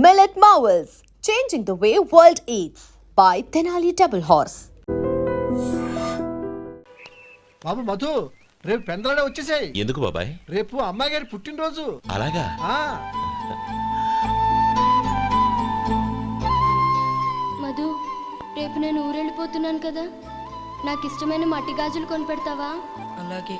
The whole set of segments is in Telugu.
Millet Marvels, changing the way world eats by Tenali Double Horse. బాబు మధు, రేపు పెందలాడే వచ్చేసాయి. ఎందుకు బాబాయ్? రేపు అమ్మాయి గారి పుట్టినరోజు. అలాగా? మధు, రేపు నేను ఊరెళ్ళిపోతున్నాను కదా, నాకు ఇష్టమైన మట్టి గాజులు కొనిపెడతావా? అలాగే.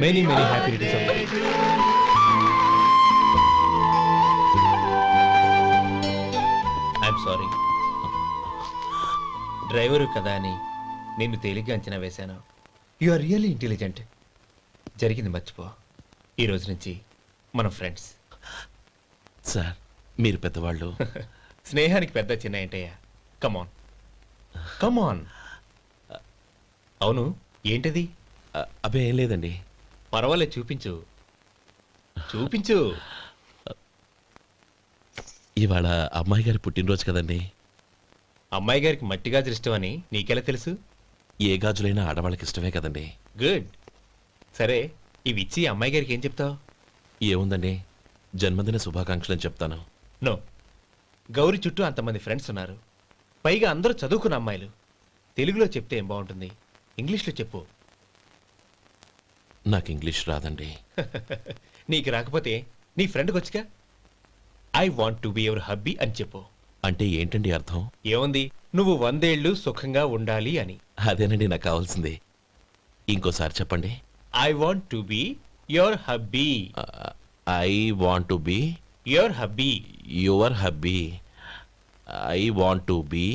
Many happy returns. I'm sorry. Driver కదా అని నేను తేలిగ్గా అంచనా వేశాను. You are really intelligent. జరిగింది మర్చిపో. ఈ రోజు నుంచి మనం ఫ్రెండ్స్. సార్, మీరు పెద్దవాళ్ళు. స్నేహానికి పెద్ద చిన్న ఏంటయ్యా? కమాన్ కమాన్. అవును, ఏంటది? అబ్బే ఏం లేదండి. పర్వాలేదు, చూపించు చూపించు. ఇవాళ అమ్మాయి గారి పుట్టినరోజు కదండి. అమ్మాయి గారికి మట్టి గాజులు ఇష్టమని నీకెలా తెలుసు? ఏ గాజులైనా ఆడవాళ్ళకి ఇష్టమే కదండి. గుడ్. సరే, ఇవి ఇచ్చి అమ్మాయి గారికి ఏం చెప్తావు? ఏముందండి, జన్మదిన శుభాకాంక్షలు అని చెప్తాను. నో, గౌరీ చుట్టూ అంతమంది ఫ్రెండ్స్ ఉన్నారు, పైగా అందరూ చదువుకున్న అమ్మాయిలు. తెలుగులో చెప్తే ఏం బాగుంటుంది? ఇంగ్లీష్లో చెప్పు. నాకు ఇంగ్లీష్ రాదండి. నీకు రాకపోతే నీ ఫ్రెండ్కి వచ్చిగా I want to be your hubby అని చెప్పు. అంటే ఏంటండి అర్థం? ఏముంది, నువ్వు 100 ఏళ్ళు సుఖంగా ఉండాలి అని. అదేనండి నాకు కావాల్సింది. ఇంకోసారి చెప్పండి. I want to be your hubby. I want to be your hubby. Your hubby. I want to be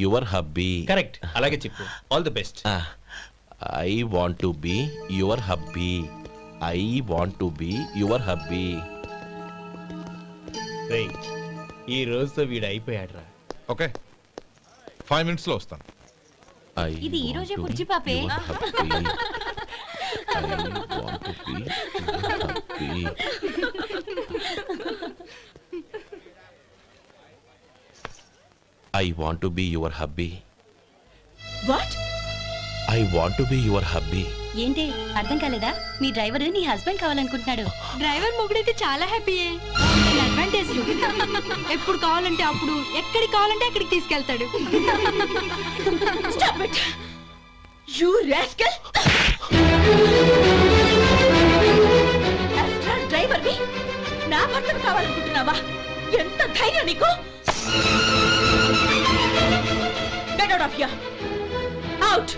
your hubby. Correct, అలాగే చెప్పు. All the best. I want to be your hubby. I want to be your hubby. Right, ఈ రోజుతో వీడు అయిపోయాడ్రా. ఓకే, 5 minutes లో వస్తాను. ఇది ఈ రోజే పుచ్చి పాపే. I want to be your hubby. What? I want to be your hubby. ఏంటి అర్థం కాలేదా? మీ డ్రైవర్ నీ హస్బెండ్ కావాలనుకుంటున్నాడు. డ్రైవర్ మొగుడైతే చాలా హ్యాపీయే. అడ్వాంటేజ్ ఎప్పుడు కావాలంటే అప్పుడు, ఎక్కడికి కావాలంటే అక్కడికి తీసుకెళ్తాడు. Stop it you rascal. Driver ని నా భర్తను కావాలనుకుంటున్నావా? ఎంత ధైర్యం నీకు? Get out of here. Out.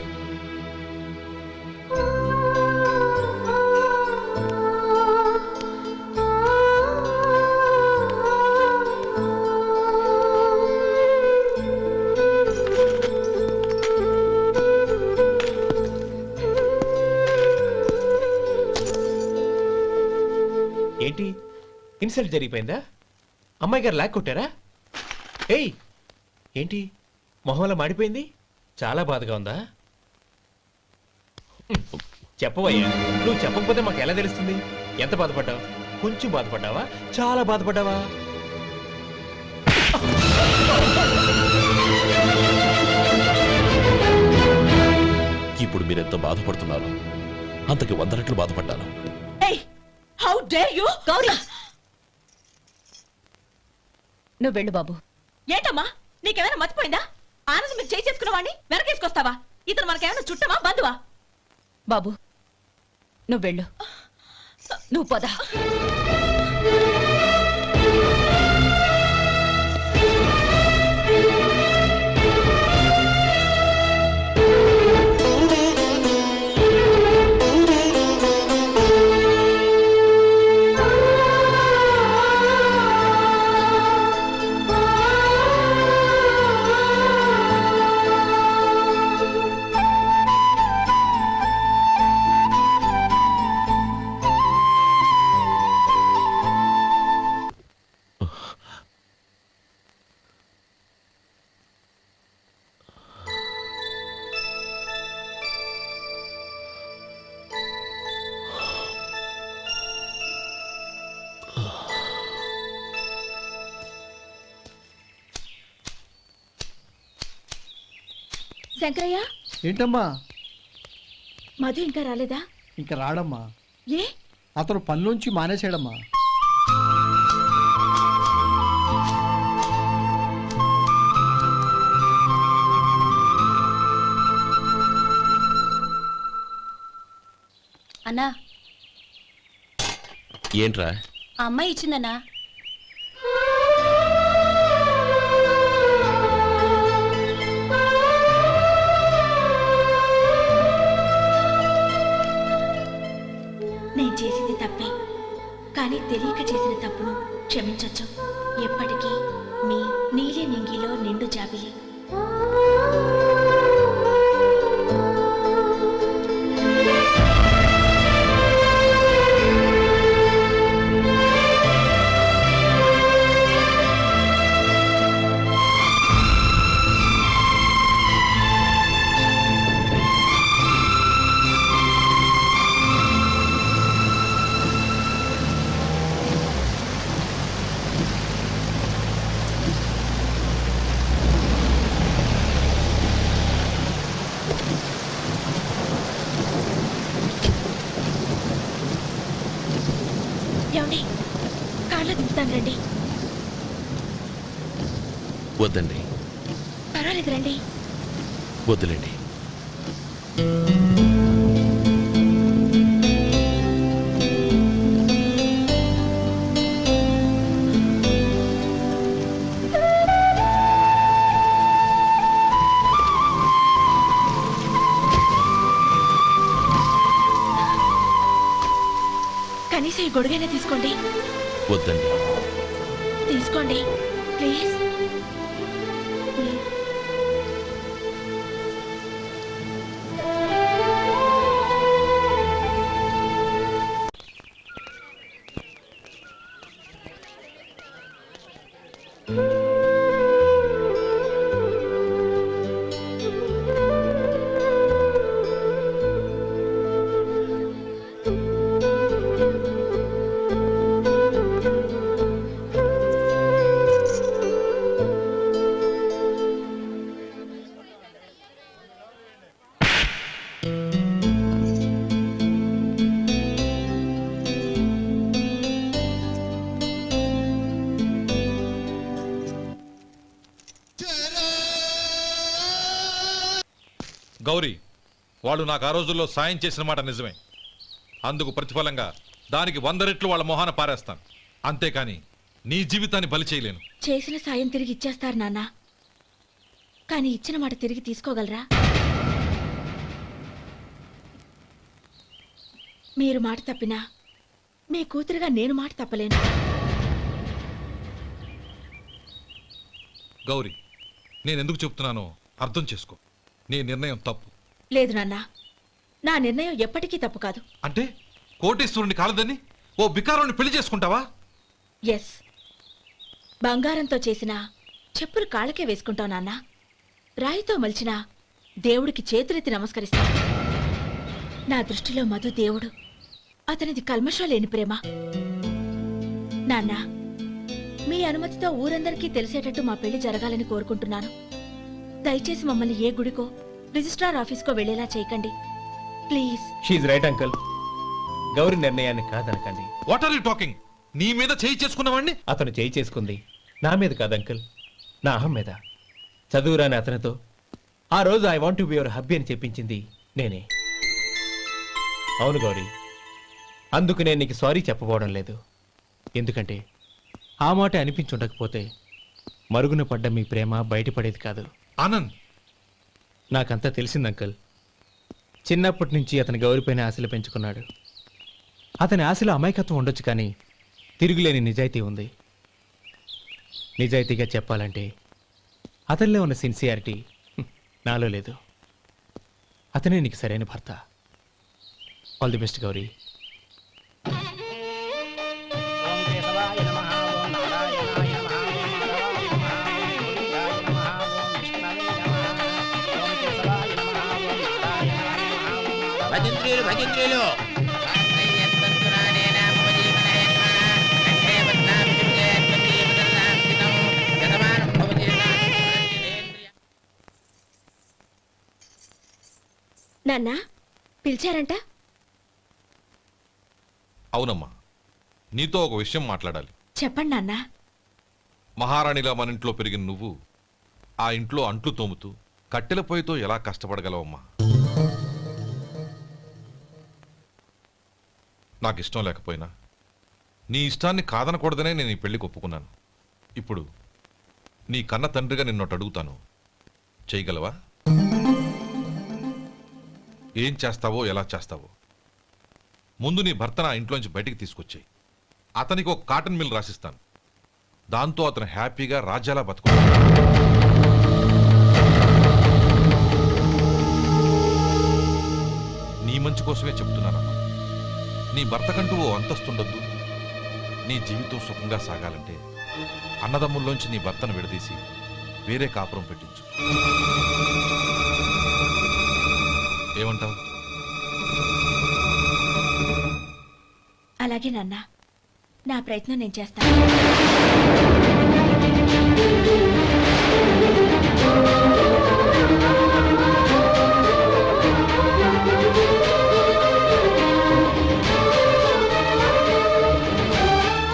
ఏంటి, ఇన్సల్ట్ జరిగిపోయిందా? అమ్మాయి గారు లాక్ కొట్టారా? ఏయ్, ఏంటి మొహంలో మాడిపోయింది? చాలా బాధగా ఉందా? చెప్పవయ్యా, నువ్వు చెప్పకపోతే మాకు ఎలా తెలుస్తుంది? ఎంత బాధపడ్డావు? కొంచెం బాధపడ్డావా? చాలా బాధపడ్డావా? ఇప్పుడు మీరెంత బాధపడుతున్నారు, అంతకి 100 రెట్లు బాధపడ్డాను. How dare you! గౌరీ, నువ్వు వెళ్ళు బాబు. ఏంటమ్మా, నీకేమైనా మర్చిపోయిందా? ఆనందం మీరు చేసుకున్నవాడిని వెనకేసుకొస్తావా? ఇతను మనకేమైనా చుట్టమా, బంధువా? బాబు నువ్వు వెళ్ళు. నువ్వు పద. శంకరయ్య, ఏంటమ్మా? మధు ఇంకా రాలేదా? ఇంకా రాడమ్మా. ఏ? అతను పనిలోంచి మానేసాడమ్మా. అన్నా, ఏంట్రా? ఆ అమ్మాయి ఇచ్చిందన్నా. నేను చేసింది తప్పే, కానీ తెలియక చేసిన తప్పును క్షమించొచ్చు. ఎప్పటికీ మీ నీలి నింగిలో నిండు జాబిలి. ఏమండి, కార్లో దింపుతాను రండి. వద్దండి, పర్వాలేదు రండి. వద్దులేండి. కనీసం ఈ గొడుగైనా తీసుకోండి. వద్దండి. తీసుకోండి ప్లీజ్. గౌరీ, వాళ్ళు నాకు ఆ రోజుల్లో సాయం చేసిన మాట నిజమే. అందుకు ప్రతిఫలంగా దానికి 100 రెట్లు వాళ్ళ మొహాన పారేస్తాను. అంతేకాని నీ జీవితాన్ని బలి చేయలేను. చేసిన సాయం తిరిగి ఇచ్చేస్తారు నాన్న, కానీ ఇచ్చిన మాట తిరిగి తీసుకోగలరా? మీరు మాట తప్పినా మీ కూతురుగా నేను మాట తప్పలేను. గౌరీ, నేనెందుకు చెప్తున్నానో అర్థం చేసుకో. నీ నిర్ణయం తప్పు. లేదు నాన్న, నా నిర్ణయం ఎప్పటికీ తప్పు కాదు. అంటే కోటేశ్వరుని కాలదని ఓ బికారుని పెళ్లి చేసుకుంటావా? ఎస్, బంగారంతో చేసిన చెప్పులు కాళ్ళకే వేసుకుంటావు నాన్న. రాయితో మలిచిన దేవుడికి చేతులెత్తి నమస్కరిస్తాను. నా దృష్టిలో మధు దేవుడు, అతనిది కల్మషం లేని ప్రేమ. నాన్న, మీ అనుమతితో ఊరందరికీ తెలిసేటట్టు మా పెళ్లి జరగాలని కోరుకుంటున్నాను. దయచేసి మమ్మల్ని ఏ గుడికో రిజిస్ట్రార్ ఆఫీస్కో వెళ్ళేలా చేయకండి please. She's right uncle. Gauri నిర్ణయాన్ని కాదనకండి. What are you talking? నీ మీద చేయి చేసుకున్నవాడిని అతను చేయి చేసుకుంది నా మీద కాదు అంకుల్, నా అహం మీద. చదువురాని అతనితో ఆ రోజు I want to be your hubby అని చెప్పించింది నేనే. అవును గౌరీ, అందుకు నేను నీకు సారీ చెప్పబోవడం లేదు. ఎందుకంటే ఆ మాట అనిపించుండకపోతే మరుగున పడ్డ మీ ప్రేమ బయటపడేది కాదు. ఆనంద్, నాకంతా తెలిసింది అంకుల్. చిన్నప్పటి నుంచి అతని గౌరీపైన ఆశలు పెంచుకున్నాడు. అతని ఆశలో అమాయకత్వం ఉండొచ్చు, కానీ తిరుగులేని నిజాయితీ ఉంది. నిజాయితీగా చెప్పాలంటే అతనిలో ఉన్న సిన్సియారిటీ నాలో లేదు. అతనే నీకు సరైన భర్త. All the best Gauri. భజంత్రీలు భజంత్రీలు నాన్న పిలిచారంట? అవునమ్మా, నీతో ఒక విషయం మాట్లాడాలి. చెప్పండి నాన్న. మహారాణిలా మన ఇంట్లో పెరిగిన నువ్వు ఆ ఇంట్లో అంట్లు తోముతూ కట్టెల పొయ్యితో ఎలా కష్టపడగలవమ్మా? నాకు ఇష్టం లేకపోయినా నీ ఇష్టాన్ని కాదనకూడదనే నేను ఈ పెళ్లికి ఒప్పుకున్నాను. ఇప్పుడు నీ కన్న తండ్రిగా నిన్నొట్టు అడుగుతాను, చేయగలవా? ఏం చేస్తావో, ఎలా చేస్తావో ముందు నీ భర్తను ఆ ఇంట్లోంచి బయటికి తీసుకొచ్చాయి. అతనికి ఒక కాటన్ మిల్ రాసిస్తాను. దాంతో అతను హ్యాపీగా రాజ్యాలా బతుకుతాడు. నీ మంచి కోసమే చెప్తున్నానమ్మా. నీ భర్తకంటూ ఓ అంతస్తుండొద్దు. నీ జీవితం సుఖంగా సాగాలంటే అన్నదమ్ముల్లోంచి నీ భర్తను విడదీసి వేరే కాపురం పెట్టించు. ఏమంటావు? అలాగే నాన్న, నా ప్రయత్నం నేను చేస్తాను.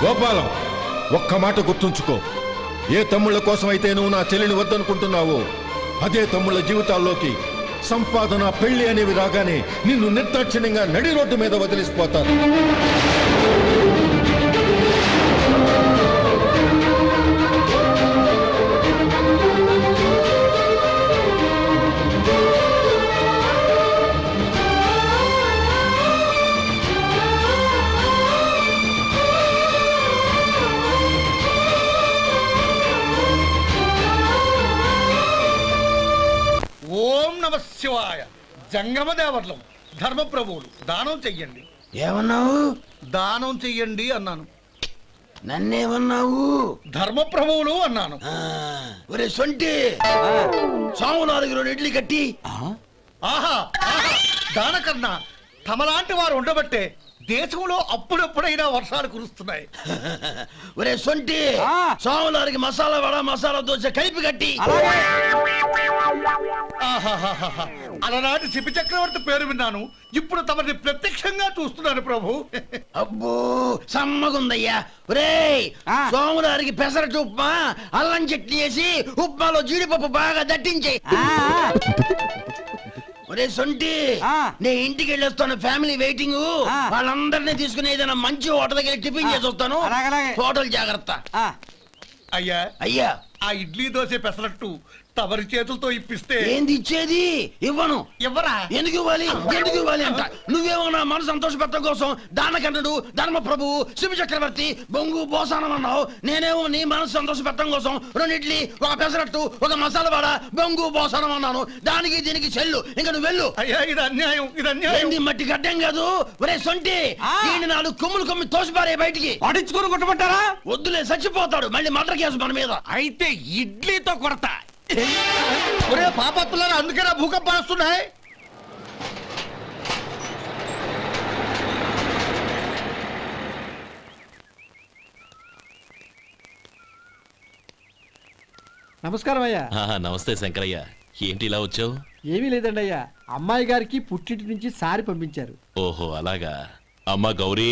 గోపాలం, ఒక్క మాట గుర్తుంచుకో. ఏ తమ్ముళ్ళ కోసమైతే నువ్వు నా చెల్లిని వద్దనుకుంటున్నావో అదే తమ్ముళ్ళ జీవితాల్లోకి సంపాదన, పెళ్లి అనేవి రాగానే నిన్ను నిర్దాక్షిణ్యంగా నడి రోడ్డు మీద వదిలిసిపోతారు. ఓం నమ శివాయ. జంగమ దేవర్లం, ధర్మప్రభువులు, దానం చెయ్యండి. ఏమన్నావు? దానం చెయ్యండి అన్నాను. నన్నేమన్నావు? ధర్మప్రభువులు అన్నాను. ఒరే సొంటి, సాము 4 ఇడ్లీ కట్టి. ఆహా ఆహా, దానకన్నా తమలాంటి వారు ఉండబట్టే దేశంలో అప్పుడెప్పుడైనా వర్షాలు కురుస్తున్నాయి. ఒరే సొంటి, సాము 4 మసాలా వడ, మసాలా దోశ కలిపి కట్టి. ఆహాహాహా, అలనాటి శిపి చక్రవర్తి పేరు విన్నాను, ఇప్పుడు తమని ప్రత్యక్షంగా చూస్తున్నాను ప్రభు. అబ్బో సమ్మగుందయ్యా. ఒరే సోములారికి పెసరట్టు ఉప్మా, అల్లం చట్నీ వేసి ఉప్మాలో జీడిపప్పు బాగా దట్టించే. ఒరే సొంటి, నేను ఇంటికి వెళ్ళొస్తాను, ఫ్యామిలీ వెయిటింగ్. వాళ్ళందరినీ తీసుకుని ఏదైనా మంచి హోటల్ దగ్గర టిఫిన్ చేసి వస్తాను. హోటల్ జాగ్రత్త. అయ్యా అయ్యా, ఆ ఇడ్లీ దోశ పెసరట్టు తమరి చేతులతో ఇప్పిస్తే. ఏంది ఇచ్చేది? ఇవ్వను. ఎవరా? ఎందుకు ఇవ్వాలి? ఎందుకు ఇవ్వాలి అంట. నువ్వేమో నా మనసు సంతోషపెట్టడం కోసం దానకన్నుడు, ధర్మ ప్రభువు, శివ చక్రవర్తి, బొంగు బోసానం అన్నావు. నేనేమో నీ మనసు సంతోషపెట్టడం కోసం 2 ఇడ్లీ, ఒక పెసరట్టు, ఒక మసాలా వాడ, బొంగు బోసానం అన్నాను. దానికి దీనికి చెల్లు. ఇంకా నువ్వు వెళ్ళు. అయ్యా ఇది అన్యాయం, ఇది అన్యాయం. ఏంది మట్టి గడ్డం కాదు. ఒరే సొంటి, దీన్ని 4 కొమ్ములు కొమ్మి తోసిపారే బయటికి. పడించుకుని కొట్టమంటారా? వద్దులే, చచ్చిపోతాడు. మళ్ళీ మర్డర్ కేసు మన మీద. అయితే ఇడ్లీతో కొడతా. ఒరే పాపత్తులారా, అందుకేనా భూకంపాలు వస్తున్నాయి? నమస్కారం అయ్యా. నమస్తే శంకరయ్య, ఏంటి ఇలా వచ్చావు? ఏమీ లేదండి అయ్యా, అమ్మాయి గారికి పుట్టింటి నుంచి సారి పంపించారు. ఓహో అలాగా. అమ్మా గౌరీ.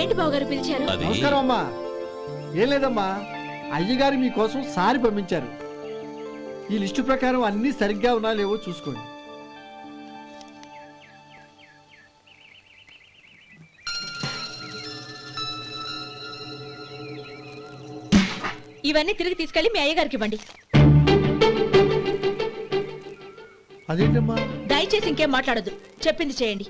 ఏంటి బావగారు పిలిచారు? అది నమస్కారం అమ్మా. ఏం లేదమ్మా, అయ్యగారు మీకోసం సారి పంపించారు. ఈ లిస్టు ప్రకారం అన్ని సరిగ్గా ఉన్నా లేవో చూసుకోండి. ఇవన్నీ తిరిగి తీసుకెళ్లి మీ అయ్యగారికి ఇవ్వండి. అదేంటమ్మా? దయచేసి ఇంకేం మాట్లాడొద్దు, చెప్పింది చేయండి.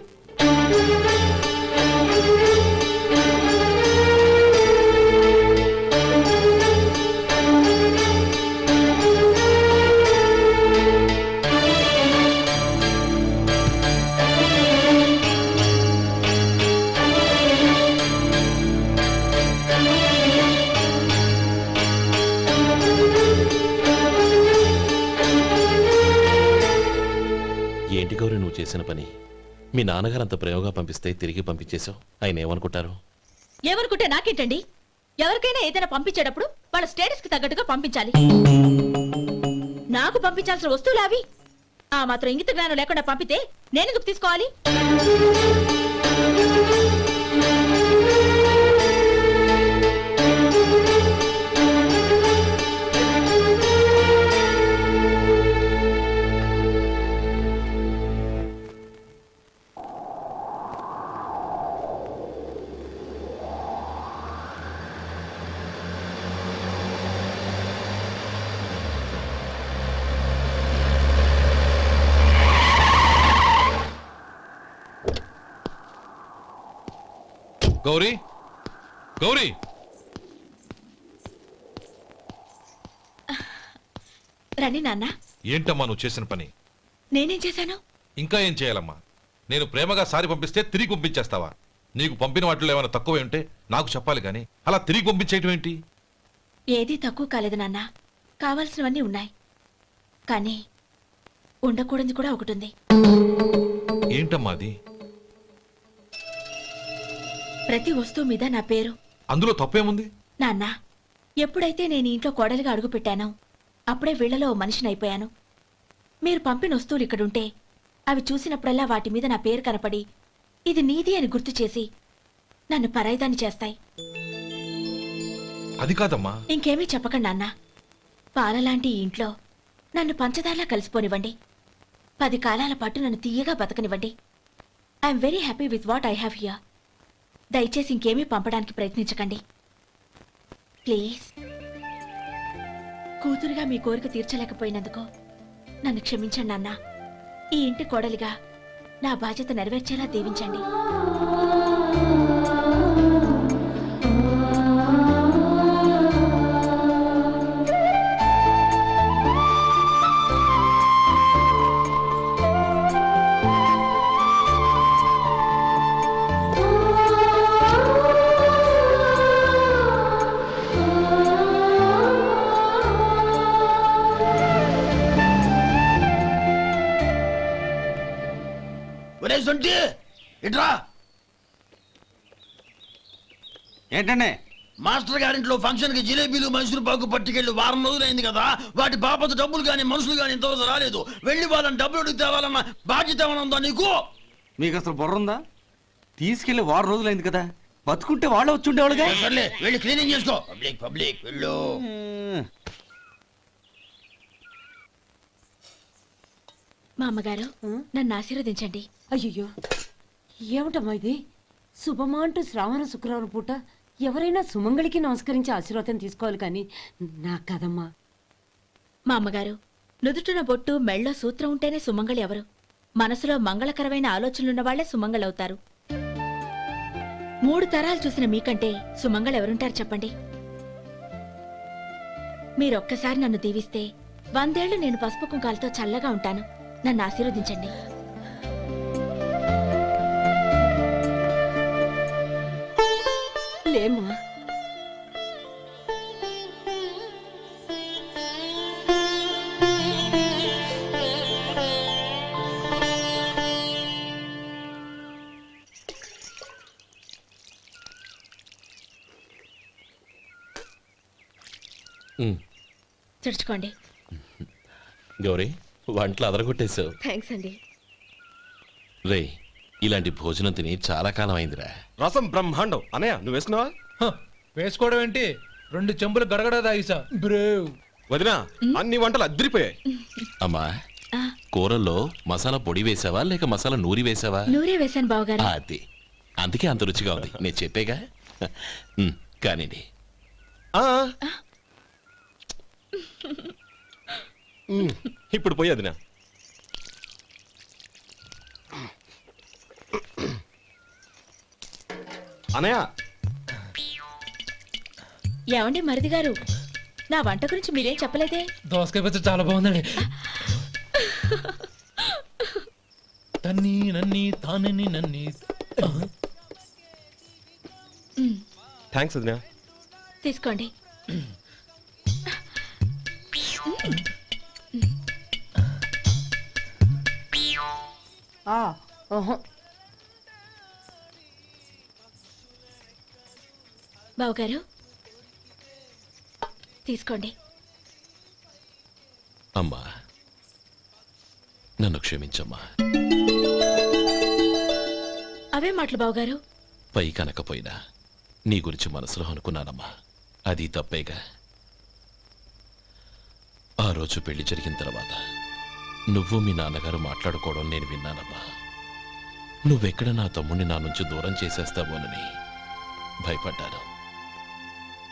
ఏంటి గౌరీ నువ్వు చేసిన పని? మీ నాన్నగారు అంత ప్రేమగా పంపిస్తే తిరిగి పంపించేశావు. ఆయన ఏమనుకుంటారు? ఏమనుకుంటే నాకేంటండి? ఎవరికైనా ఏదైనా పంపించేటప్పుడు వాళ్ళ స్టేటస్ కి తగ్గట్టుగా పంపించాలి. నాకు పంపించాల్సిన వస్తువులు అవి. ఆ మాత్రం ఇంగిత జ్ఞానం లేకుండా పంపితే నేనెందుకు తీసుకోవాలి? గౌరీ గౌరీ రండి నాన్న. ఏంటమ్మా నువ్వు చేసిన పని? నేనేం చేశాను? ఇంకా ఏం చేయాలమ్మా? నేను ప్రేమగా సారి పంపిస్తే తిరిగి పంపించేస్తావా? నీకు పంపిన వాటిలో ఏమైనా తక్కువ ఉంటే నాకు చెప్పాలి కానీ అలా తిరిగి పంపించేయటం ఏంటి? ఏదీ తక్కువ కాలేదు నాన్న. కావాల్సినవన్నీ ఉన్నాయి, కానీ ఉండకూడదు కూడా ఒకటి ఉంది. ఏంటమ్మా అది? ప్రతి వస్తువు మీద నా పేరు. అందులో తప్పేముంది? నాన్న, ఎప్పుడైతే నేను ఇంట్లో కోడలిగా అడుగు పెట్టానో అప్పుడే వీళ్లలో ఓ మనిషిని అయిపోయాను. మీరు పంపిన వస్తువులు ఇక్కడుంటే అవి చూసినప్పుడల్లా వాటి మీద నా పేరు కనపడి ఇది నీది అని గుర్తు చేసి నన్ను పరాయిదాన్ని చేస్తాయి. అది కాదమ్మా. ఇంకేమీ చెప్పకండి నాన్న. పాలలాంటి ఈ ఇంట్లో నన్ను పంచదారలా కలిసిపోనివ్వండి. 10 కాలాల పాటు నన్ను తీయగా బతకనివ్వండి. I'm very happy with what I have here. దయచేసి ఇంకేమీ పంపడానికి ప్రయత్నించకండి ప్లీజ్. కూతురుగా మీ కోరిక తీర్చలేకపోయినందుకు నన్ను క్షమించండి నాన్న. ఈ ఇంటి కోడలిగా నా బాధ్యత నెరవేర్చేలా దీవించండి. ఒరే సొంటి ఇట్రా. ఏంటండి? మాస్టర్ గారింట్లో ఫంక్షన్ కి జిలేబీలు మైసూరు పాకు పట్టుకెళ్ళి వారం రోజులైంది కదా. వాటి బాపత డబ్బులు కానీ మనుషులు కానీ ఇంతవరకు రాలేదు. వెళ్ళి వాళ్ళని డబ్బులు అడిగి తేవాలన్న బాధ్యత ఏమైనా ఉందా నీకు? మీకు అసలు బుర్ర ఉందా? తీసుకెళ్లి 6 రోజులైంది కదా, బతుకుంటే వాళ్ళు వచ్చి ఉండేవాళ్ళుగా. సర్లే వెళ్ళి క్లీనింగ్ చేసుకో. పబ్లిక్ పబ్లిక్ వెళ్ళు. మా అమ్మగారు నన్ను ఆశీర్వదించండి. అయ్యో ఏమిటమ్మా ఇది? శుభమా అంటూ శ్రావణ శుక్రవారం పూట ఎవరైనా సుమంగళికి నమస్కరించి ఆశీర్వాదం తీసుకోవాలి కానీ నాకు కదమ్మా. మా అమ్మగారు, నుదుటిన బొట్టు మెళ్ళో సూత్రం ఉంటేనే సుమంగళి ఎవరు? మనసులో మంగళకరమైన ఆలోచనలున్న వాళ్లే సుమంగళవుతారు. 3 తరాలు చూసిన మీకంటే సుమంగళ ఎవరుంటారు చెప్పండి? మీరొక్కసారి నన్ను దీవిస్తే 100 ఏళ్లు నేను పసుపు కుంకాలతో చల్లగా ఉంటాను. నన్ను ఆశీర్వదించండి. లేమ్మా. తుడుచుకోండి. గౌరీ, వంటలు అదరగొట్టేశావు. థ్యాంక్స్ అండి. రే, ఇలాంటి భోజనం తిని చాలా కాలం అయిందిరా. రసం బ్రహ్మాండం. అనయ్య నువ్వు వేసుకున్నావా? వేసుకోవడం ఏంటి? 2 చెంబులు గడగడ తాగిసా బ్రేవ్. వదినా, అన్ని వంటలు అద్దరిపోయాయి. అమ్మా, కూరల్లో మసాలా పొడి వేసావా లేక మసాలా నూరి వేసావా? నూరే వేశాను బావగారు. అది అందుకే అంత రుచిగా ఉంది. నేను చెప్పేగా. కానివ్వండి. ఇప్పుడు పోయి వదినా. అనయ్య, ఏమండి మరిది గారు, నా వంట గురించి మీరేం చెప్పలేదే? దోసకాయ పచ్చడి చాలా బాగుందండి. తన్ని నన్ని తానని నన్ని. థ్యాంక్స్ వదినా. తీసుకోండి. బావగారు తీసుకోండి. అమ్మా, క్షమించమ్మా. అవే మాటలు బావగారు. పై కనకపోయినా నీ గురించి మనసులో అనుకున్నానమ్మా. అది తప్పేగా. ఆ రోజు పెళ్లి జరిగిన తర్వాత నువ్వు మీ నాన్నగారు మాట్లాడుకోవడం నేను విన్నానమ్మా. నువ్వెక్కడ నా తమ్ముడిని నా నుంచి దూరం చేసేస్తావోనని భయపడ్డాను.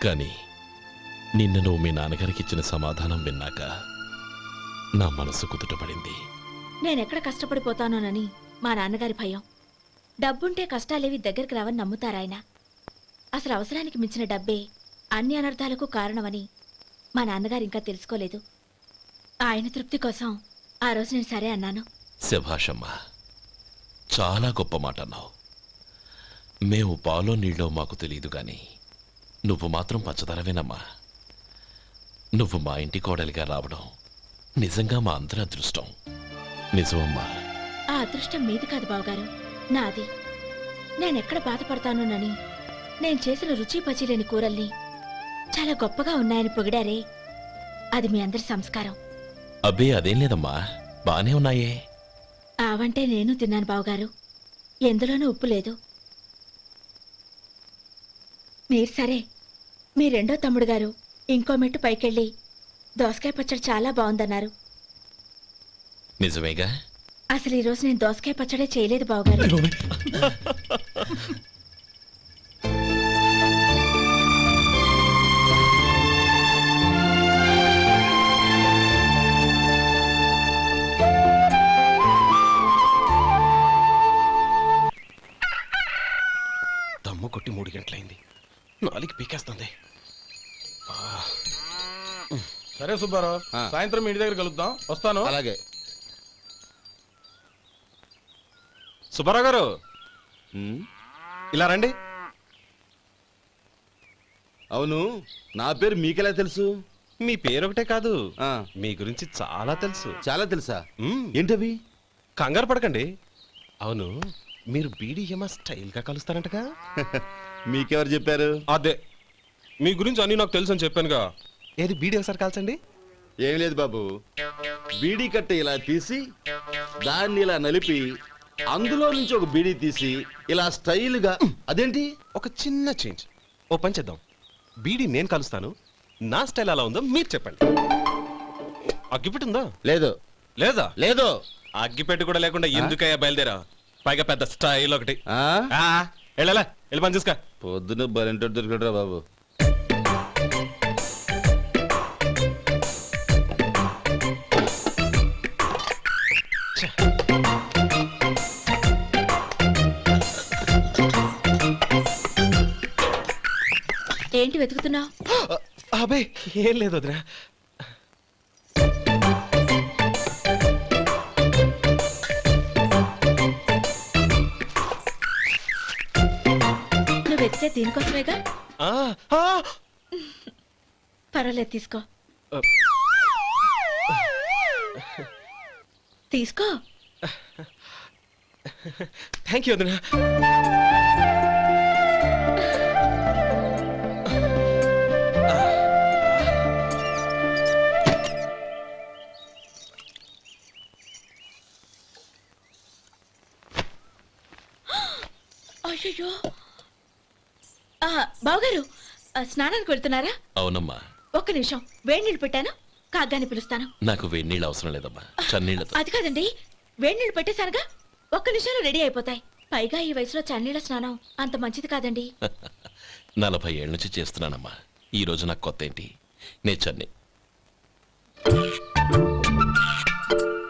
కానీ నిన్న నువ్వు మీ నాన్నగారికి ఇచ్చిన సమాధానం విన్నాక నా మనసు కుదుటపడింది. నేనెక్కడ కష్టపడిపోతానోనని మా నాన్నగారి భయం. డబ్బుంటే కష్టాలేవి దగ్గరికి రావని నమ్ముతారాయన. అసలు అవసరానికి మించిన డబ్బే అన్ని అనర్థాలకు కారణమని మా నాన్నగారు ఇంకా తెలుసుకోలేదు. ఆయన తృప్తి కోసం ఆ రోజు నేను సరే అన్నాను. శభాషమ్మా, చాలా గొప్ప మాట అన్నావు. మేము పాలో నీళ్ళో మాకు తెలియదు గాని నువ్వు మాత్రం పంచదారవేనమ్మా. నువ్వు మా ఇంటి కోడలిగా రావడం నిజంగా మా అందరి అదృష్టం. నిజమమ్మా. ఆ అదృష్టం మీది కాదు బావగారు, నాది. నేనెక్కడ బాధపడతానోనని నేను చేసిన రుచి పచిలేని కూరల్ని చాలా గొప్పగా ఉన్నాయని పొగిడారే, అది మీ అందరి సంస్కారం. అబ్బే అదేం లేదమ్మా, బానే ఉన్నాయే. ఆవంటే నేను తిన్నాను బావగారు, ఎందులోనూ ఉప్పు లేదు. మీరు సరే, మీ రెండో తమ్ముడు గారు ఇంకో మెట్టు పైకెళ్ళి దోసకాయ పచ్చడి చాలా బాగుందన్నారు. నిజమేగా? అసలు ఈరోజు నేను దోసకాయ పచ్చడే చేయలేదు బావగారు. దమ్ము కొట్టి 3 గంటలైంది, 4 పీకేస్తుంది. సరే సుబ్బారావు, సాయంత్రం మీ ఇంటి దగ్గర కలుద్దాం. వస్తాను. అలాగే. సుబ్బారావు గారు ఇలా రండి. అవును, నా పేరు మీకెలా తెలుసు? మీ పేరు ఒకటే కాదు, మీ గురించి చాలా తెలుసు. చాలా తెలుసా? ఏంటవి? కంగారు పడకండి. అవును, మీరు బీడీఎం స్టైల్ గా కలుస్తారంటగా? మీకెవరు చెప్పారు? అదే, మీ గురించి అన్ని నాకు తెలుసు అని చెప్పానుగా. ఏది బీడీ ఒకసారి కాల్చండి. ఏం లేదు బాబు, బీడీ కట్ట ఇలా తీసి దాన్ని ఇలా నలిపి అందులో నుంచి ఒక బీడీ తీసి ఇలా స్టైల్గా. అదేంటి? ఒక చిన్న చేంజ్. ఓ పని చేద్దాం, బీడీ నేను కలుస్తాను, నా స్టైల్ అలా ఉందో మీరు చెప్పండి. అగ్గిపెట్టి ఉందా? లేదు. లేదా? లేదు. అగ్గిపెట్టి కూడా లేకుండా ఎందుకయ్యా బయలుదేరా? పైగా పెద్ద స్టైల్ ఒకటి. వెళ్ళాలా, వెళ్ళి పని చూసుకో. పొద్దున బలింటోడు దొరికడరా బాబు. ఏంటి వెతుకుతున్నావు? అబే ఏం లేదు వదినా. నువ్వు వెతికే దీనికోసమేగా. పర్వాలేదు, తీసుకో. తీసుకో. థ్యాంక్ యూ వదినా. అయ్యో, బావగారు స్నానానికి వెళ్తున్నారా? అవునమ్మా. ఒక్క నిమిషం, వేడి నీళ్ళు పెట్టాను, కాగ్గాని పిలుస్తాను. నాకు వేడి నీళ్ళు అవసరం లేదమ్మా, చన్నీళ్ళతో. అది కాదండి, వేడి నీళ్ళు పెట్టేశానుగా, ఒక్క నిమిషంలో రెడీ అయిపోతాయి. పైగా ఈ వయసులో చన్నీళ్ళ స్నానం అంత మంచిది కాదండి. 40 ఏళ్ళ నుంచి చేస్తున్నానమ్మా, ఈ రోజు నాకు కొత్త ఏంటి? నే చన్నీ.